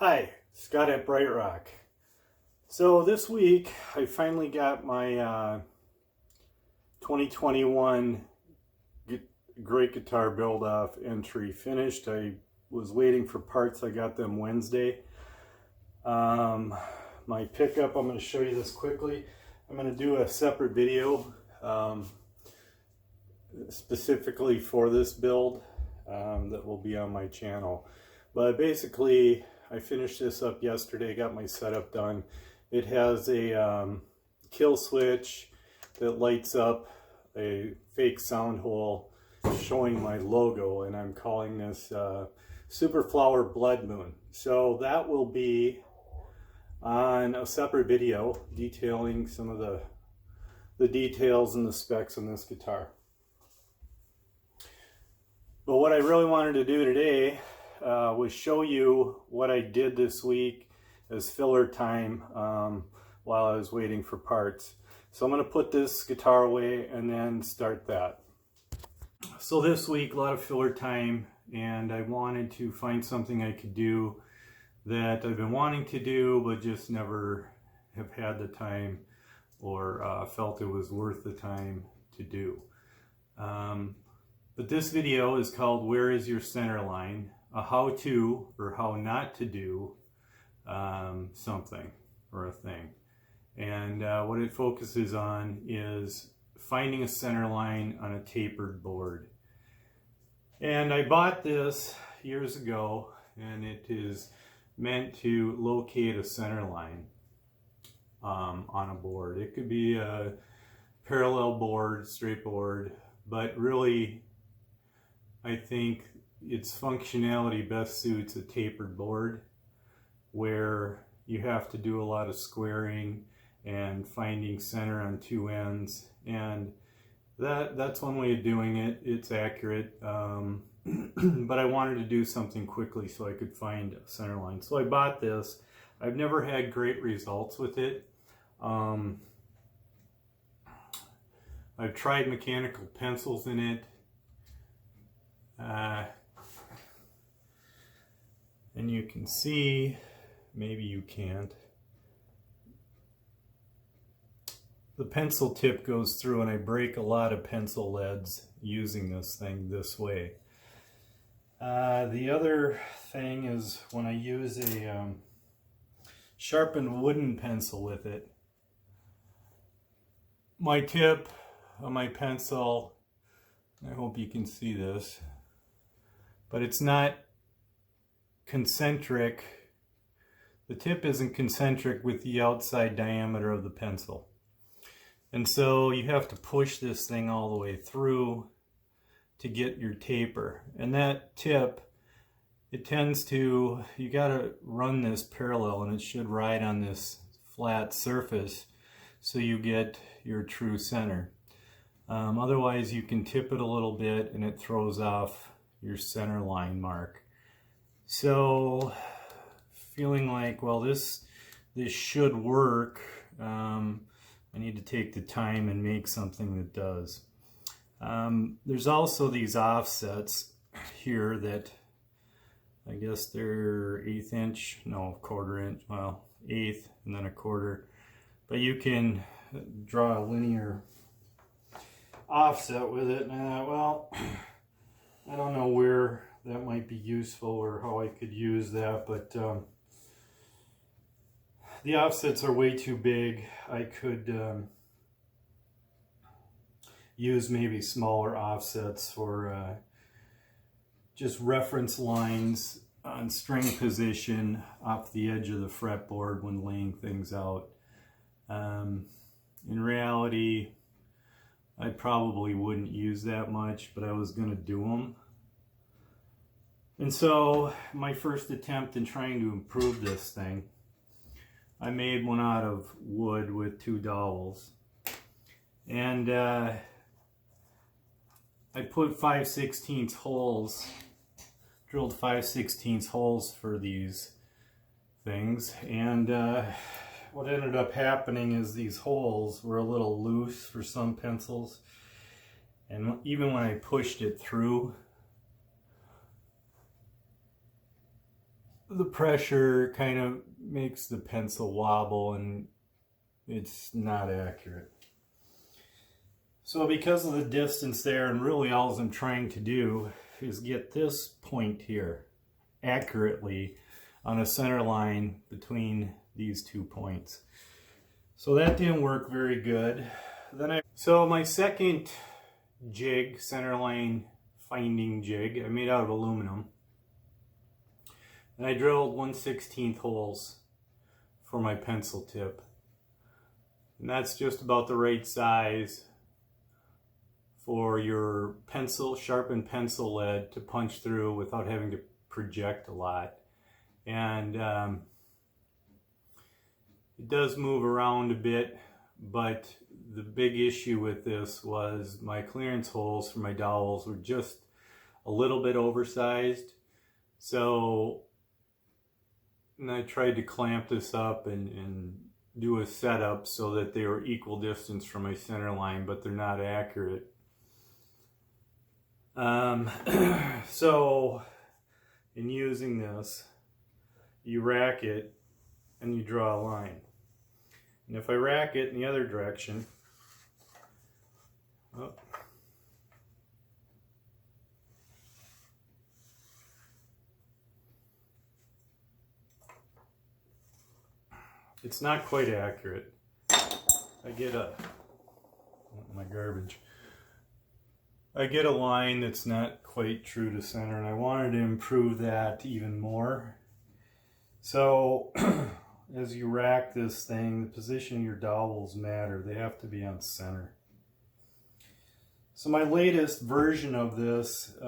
Hi, Scott at Bright Rock. So this week I finally got my 2021 Great Guitar Build-Off entry finished. I was waiting for parts. I got them Wednesday. My pickup, I'm going to show you this quickly. I'm going to do a separate video specifically for this build that will be on my channel. But basically, I finished this up yesterday, got my setup done. It has a kill switch that lights up a fake sound hole showing my logo, and I'm calling this Super Flower Blood Moon. So that will be on a separate video detailing some of the details and the specs on this guitar. But what I really wanted to do today was show you what I did this week as filler time while I was waiting for parts. So I'm going to put this guitar away and then start that. So this week, a lot of filler time, and I wanted to find something I could do that I've been wanting to do but just never have had the time or felt it was worth the time to do. But this video is called Where is Your Centerline? A how-to or how not to do something or a thing. And what it focuses on is finding a centerline on a tapered board. And I bought this years ago, and it is meant to locate a centerline on a board. It could be a parallel board, straight board, but really I think its functionality best suits a tapered board where you have to do a lot of squaring and finding center on two ends, and that's one way of doing it. It's accurate, but I wanted to do something quickly so I could find a center line. So I bought this. I've never had great results with it. I've tried mechanical pencils in it. And you can see, maybe you can't, the pencil tip goes through, and I break a lot of pencil leads using this thing this way. The other thing is when I use a sharpened wooden pencil with it, my tip on my pencil, I hope you can see this, but it's not concentric. The tip isn't concentric with the outside diameter of the pencil. And so you have to push this thing all the way through to get your taper. And that tip, it tends to, you gotta run this parallel, and it should ride on this flat surface so you get your true center. Otherwise you can tip it a little bit and it throws off your center line mark. So feeling like, well, this should work. I need to take the time and make something that does. There's also these offsets here that I guess they're 1/8 inch, no, 1/4 inch, well, 1/8 and then 1/4. But you can draw a linear offset with it. And I thought, well, I don't know where that might be useful or how I could use that, but the offsets are way too big. I could use maybe smaller offsets for just reference lines on string position off the edge of the fretboard when laying things out. In reality, I probably wouldn't use that much, but I was going to do them. And so my first attempt in trying to improve this thing, I made one out of wood with 2 dowels. And I put 5/16 holes, drilled 5/16 holes for these things. And what ended up happening is these holes were a little loose for some pencils. And even when I pushed it through, the pressure kind of makes the pencil wobble and it's not accurate. So because of the distance there, and really all I'm trying to do is get this point here accurately on a center line between these 2 points. So that didn't work very good. So my second jig, centerline finding jig, I made out of aluminum. And I drilled 1/16 holes for my pencil tip. And that's just about the right size for your pencil, sharpened pencil lead to punch through without having to project a lot. And it does move around a bit, but the big issue with this was my clearance holes for my dowels were just a little bit oversized. So and I tried to clamp this up and do a setup so that they were equal distance from my center line, but they're not accurate. So in using this, you rack it and you draw a line. And if I rack it in the other direction, oh, it's not quite accurate. I get my garbage. I get a line that's not quite true to center, and I wanted to improve that even more. So as you rack this thing, the position of your dowels matter. They have to be on center. So my latest version of this,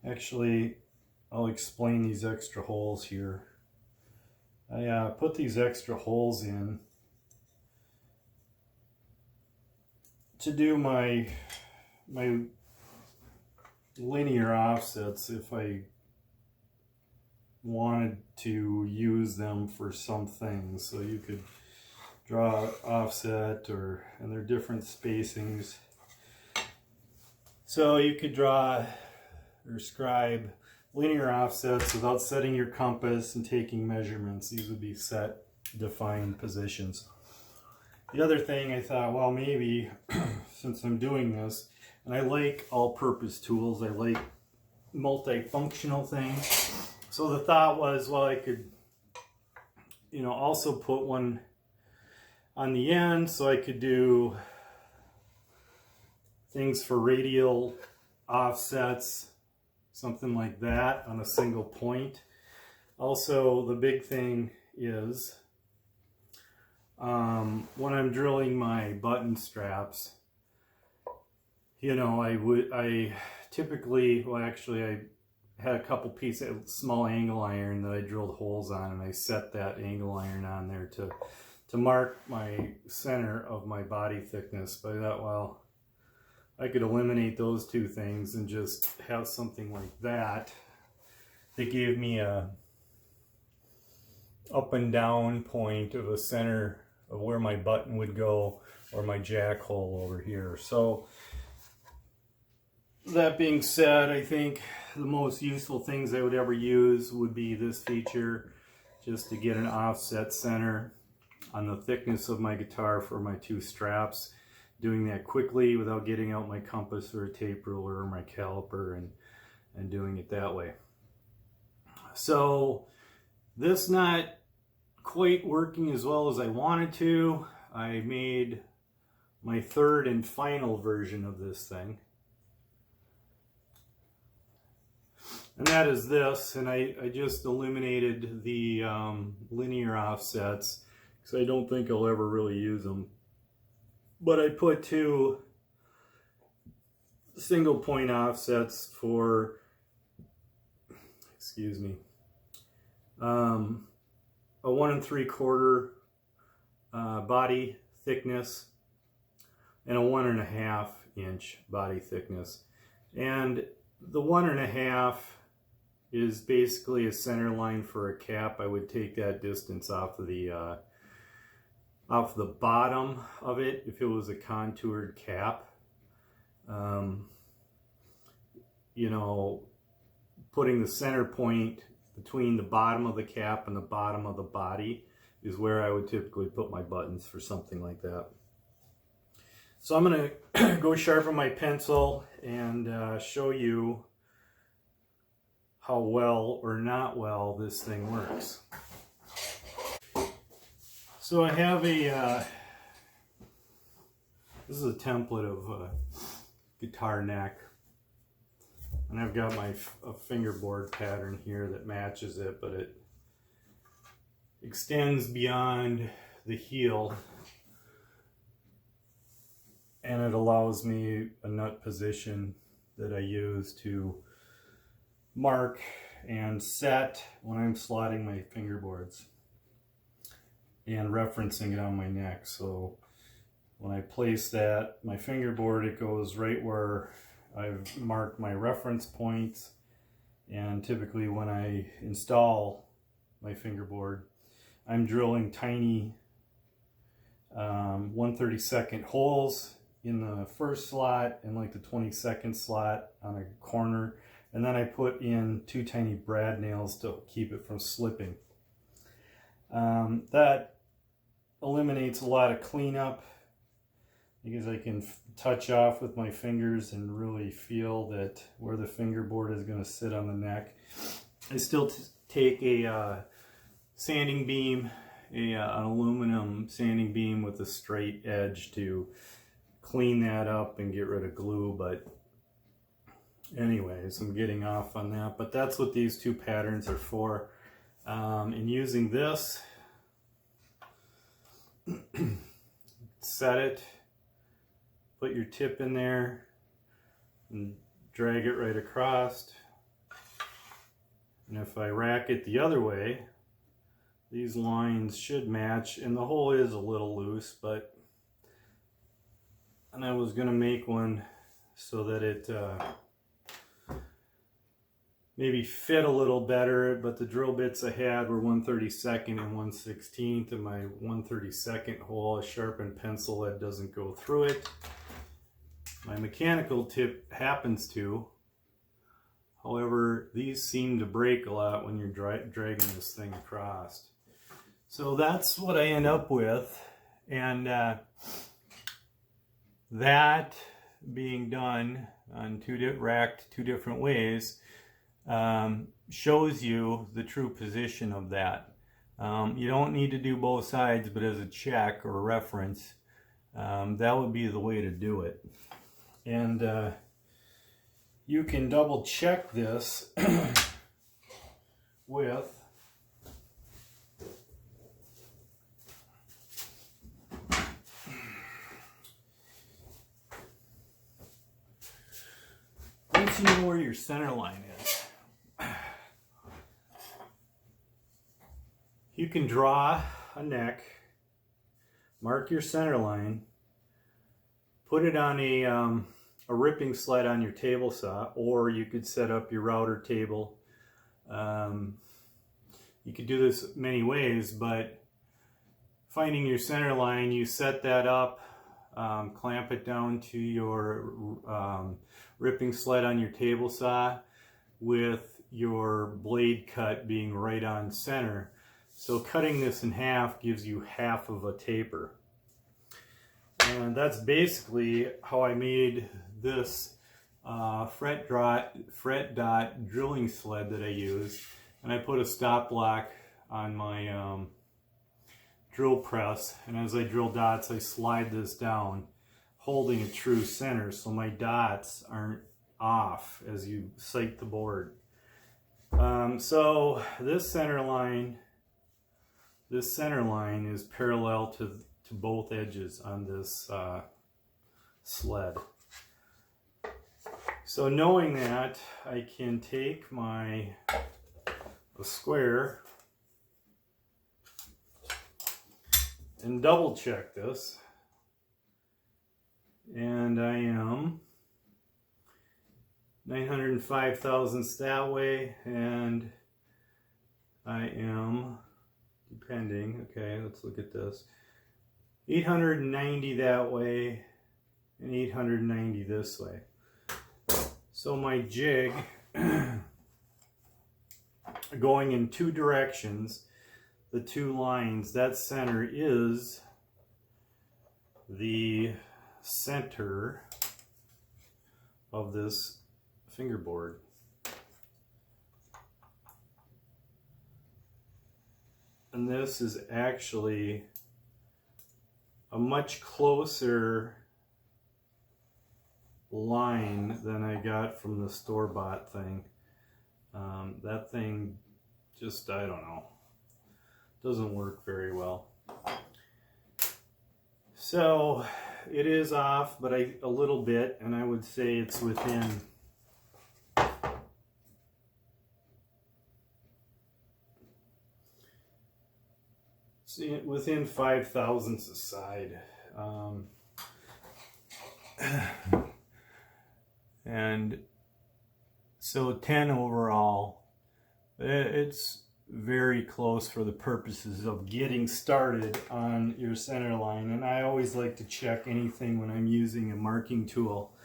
actually I'll explain these extra holes here. I put these extra holes in to do my linear offsets if I wanted to use them for some things. So you could draw offset, and they're different spacings. So you could draw or scribe linear offsets without setting your compass and taking measurements. These would be set, defined positions. The other thing I thought, well, maybe since I'm doing this, and I like all-purpose tools, I like multifunctional things. So the thought was, well, I could, also put one on the end so I could do things for radial offsets, something like that on a single point. Also, the big thing is when I'm drilling my button straps, I typically, well, actually I had a couple pieces of small angle iron that I drilled holes on, and I set that angle iron on there to mark my center of my body thickness. But I thought, well, I could eliminate those two things and just have something like that that gave me a up and down point of a center of where my button would go, or my jack hole over here. So that being said, I think the most useful things I would ever use would be this feature, just to get an offset center on the thickness of my guitar for my two straps. Doing that quickly without getting out my compass or a tape ruler or my caliper and doing it that way. So this not quite working as well as I wanted to. I made my third and final version of this thing. And that is this, and I just eliminated the linear offsets because I don't think I'll ever really use them. But I put two single point offsets for, a 1 3/4 body thickness and a 1.5 inch body thickness. And the 1.5 is basically a center line for a cap. I would take that distance off of the bottom of it if it was a contoured cap. Putting the center point between the bottom of the cap and the bottom of the body is where I would typically put my buttons for something like that. So I'm going to go sharpen my pencil and show you how well or not well this thing works. So I have a, this is a template of a guitar neck. And I've got my fingerboard pattern here that matches it, but it extends beyond the heel. And it allows me a nut position that I use to mark and set when I'm slotting my fingerboards and referencing it on my neck. So when I place that, my fingerboard, it goes right where I've marked my reference points. And typically when I install my fingerboard, I'm drilling tiny 1/32 holes in the first slot and like the 22nd slot on a corner, and then I put in 2 tiny brad nails to keep it from slipping. That eliminates a lot of cleanup because I can touch off with my fingers and really feel that where the fingerboard is going to sit on the neck. I still take a sanding beam, an aluminum sanding beam with a straight edge to clean that up and get rid of glue, but anyways, I'm getting off on that. But that's what these 2 patterns are for. And using this, set it, put your tip in there, and drag it right across. And if I rack it the other way, these lines should match, and the hole is a little loose, but and I was going to make one so that it maybe fit a little better, but the drill bits I had were 1/32 and 1/16, and my 1/32 hole, a sharpened pencil that doesn't go through it. My mechanical tip happens to. However, these seem to break a lot when you're dragging this thing across. So that's what I end up with, and that being done on racked 2 different ways shows you the true position of that. You don't need to do both sides, but as a check or reference, that would be the way to do it. And you can double check this with once you know where your center line is, you can draw a neck, mark your center line, put it on a ripping sled on your table saw, or you could set up your router table. You could do this many ways, but finding your center line, you set that up, clamp it down to your ripping sled on your table saw with your blade cut being right on center. So cutting this in half gives you half of a taper. And that's basically how I made this fret dot drilling sled that I used. And I put a stop block on my drill press, and as I drill dots, I slide this down, holding a true center so my dots aren't off as you sight the board. So this center line is parallel to both edges on this sled. So knowing that, I can take a square and double check this, and I am 905 thousandths that way, and I am, depending, okay, let's look at this, 890 that way and 890 this way. So my jig going in two directions. The two lines, that center is the center of this fingerboard. And this is actually a much closer line than I got from the store-bought thing. That thing just, I don't know, doesn't work very well. So it is off, but a little bit, and I would say it's within within 5/1000ths a side. And so 10 overall. It's very close for the purposes of getting started on your center line, and I always like to check anything when I'm using a marking tool.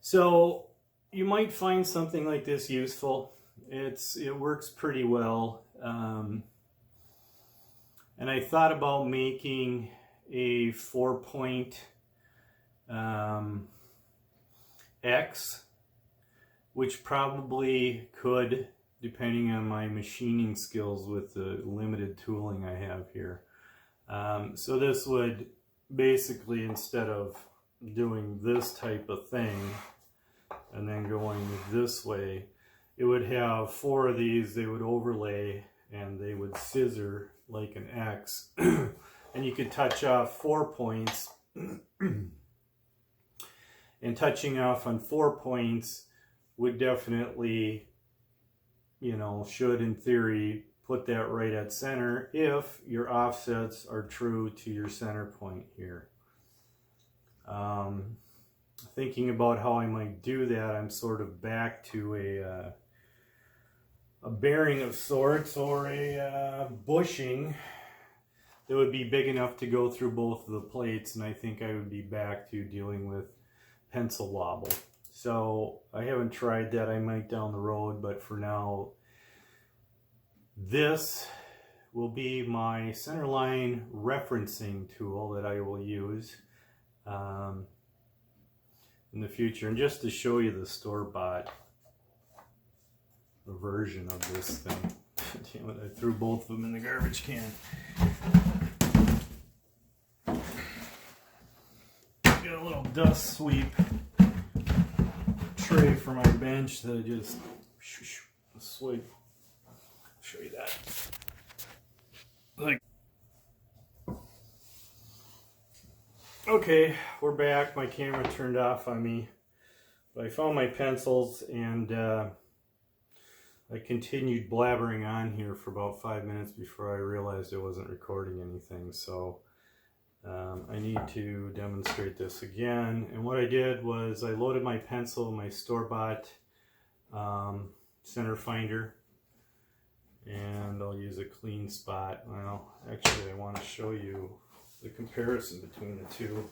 So you might find something like this useful. It works pretty well. And I thought about making a 4-point X, which probably could, depending on my machining skills with the limited tooling I have here. So this would basically, instead of doing this type of thing and then going this way, it would have 4 of these. They would overlay and they would scissor like an X. And you could touch off 4 points. And touching off on 4 points would definitely, you know, should in theory put that right at center if your offsets are true to your center point here. Thinking about how I might do that, I'm sort of back to a bearing of sorts, or a bushing that would be big enough to go through both of the plates, and I think I would be back to dealing with pencil wobble. So I haven't tried that. I might down the road, but for now, this will be my Centerline referencing tool that I will use in the future. And just to show you the store-bought version of this thing. Damn it, I threw both of them in the garbage can. Got a little dust sweep tray for my bench that I just sweep. I'll show you that. Like, okay, we're back. My camera turned off on me, but I found my pencils, and I continued blabbering on here for about 5 minutes before I realized I wasn't recording anything. So I need to demonstrate this again. And what I did was I loaded my pencil in my store-bought center finder, and I'll use a clean spot. Well, actually I want to show you the comparison between the two.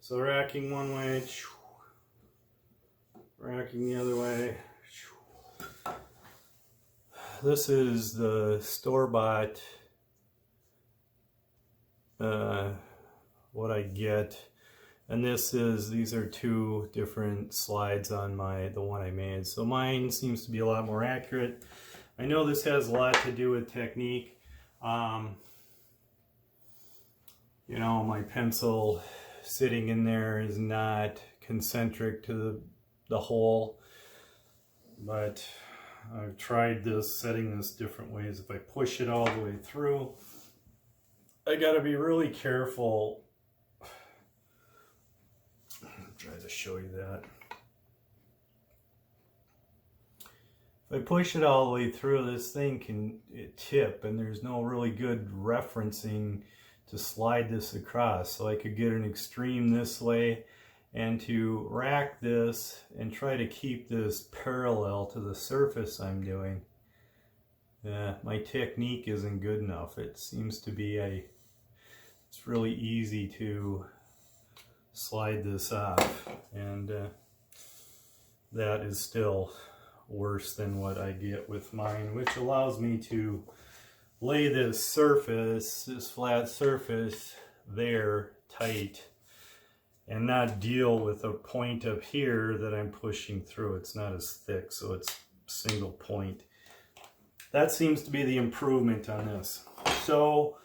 So racking one way, racking the other way. This is the store-bought, what I get, and these are two different slides on the one I made. So mine seems to be a lot more accurate. I know this has a lot to do with technique. You know, my pencil sitting in there is not concentric to the hole, but I've tried setting this different ways. If I push it all the way through, I gotta be really careful. I'll try to show you that. If I push it all the way through, this thing can tip, and there's no really good referencing to slide this across. So I could get an extreme this way, and to rack this and try to keep this parallel to the surface I'm doing. my technique isn't good enough. It seems to be it's really easy to slide this off, and that is still worse than what I get with mine, which allows me to lay this surface, this flat surface there tight, and not deal with a point up here that I'm pushing through. It's not as thick, so it's single point. That seems to be the improvement on this. So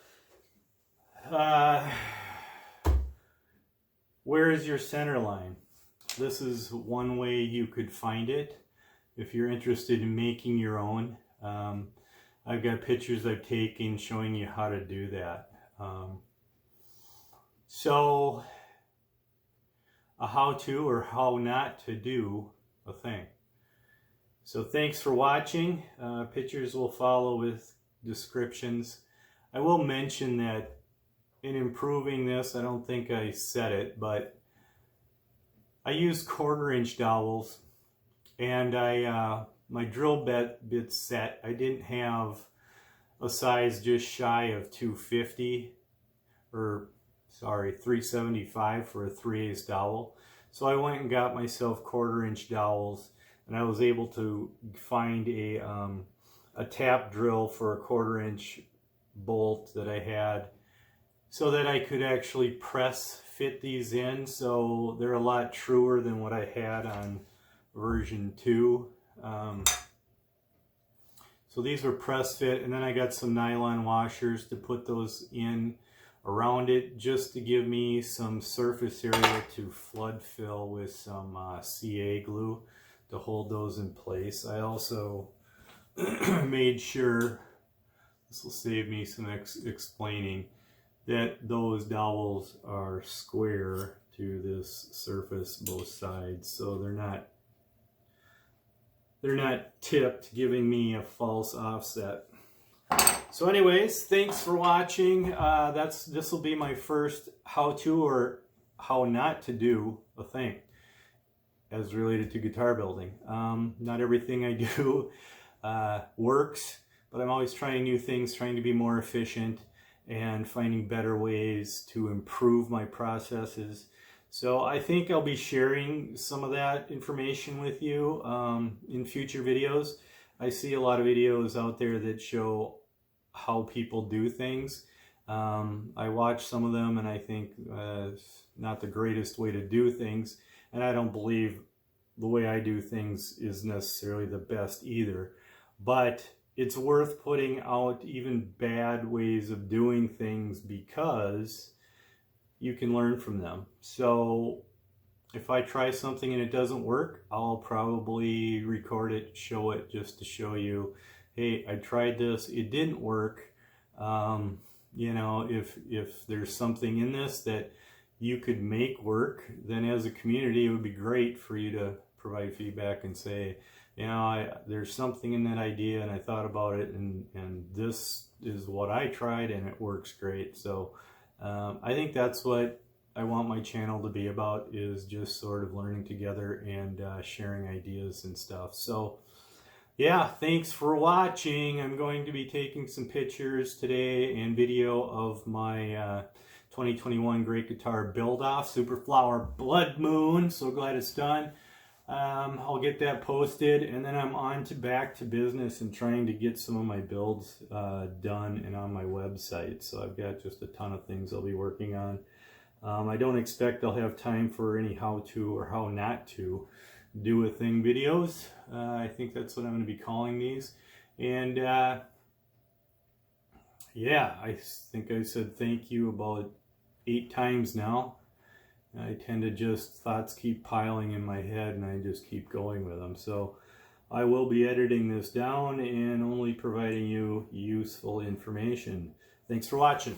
where is your center line? This is one way you could find it if you're interested in making your own. I've got pictures I've taken showing you how to do that. So a how to or how not to do a thing. So thanks for watching. Pictures will follow with descriptions. I will mention that in improving this, I don't think I said it, but I use 1/4-inch dowels, and my drill bit set, I didn't have a size just shy of 250, or sorry, 375 for a 3/8 dowel. So I went and got myself 1/4-inch dowels, and I was able to find a tap drill for a 1/4-inch bolt that I had, so that I could actually press fit these in. So they're a lot truer than what I had on version 2. So these were press fit, and then I got some nylon washers to put those in around it, just to give me some surface area to flood fill with some CA glue to hold those in place. I also made sure, this will save me some explaining, that those dowels are square to this surface both sides, so they're not tipped, giving me a false offset. So anyways, thanks for watching. This will be my first how to or how not to do a thing as related to guitar building. Not everything I do works, but I'm always trying new things, trying to be more efficient and finding better ways to improve my processes. So I think I'll be sharing some of that information with you in future videos. I see a lot of videos out there that show how people do things. I watch some of them, and I think it's not the greatest way to do things, and I don't believe the way I do things is necessarily the best either. But it's worth putting out even bad ways of doing things, because you can learn from them. So if I try something and it doesn't work, I'll probably record it, show it, just to show you, hey, I tried this, it didn't work. You know, if there's something in this that you could make work, then as a community, it would be great for you to provide feedback and say, you know, there's something in that idea, and I thought about it, and this is what I tried, and it works great. So I think that's what I want my channel to be about, is just sort of learning together and sharing ideas and stuff. So yeah, thanks for watching. I'm going to be taking some pictures today and video of my 2021 Great Guitar Build-Off, Super Flower Blood Moon. So glad it's done. I'll get that posted, and then I'm on to back to business and trying to get some of my builds done and on my website. So I've got just a ton of things I'll be working on. I don't expect I'll have time for any how to or how not to do a thing videos. I think that's what I'm going to be calling these. And yeah, I think I said thank you about 8 times now. I tend to just, thoughts keep piling in my head, and I just keep going with them. So I will be editing this down and only providing you useful information. Thanks for watching.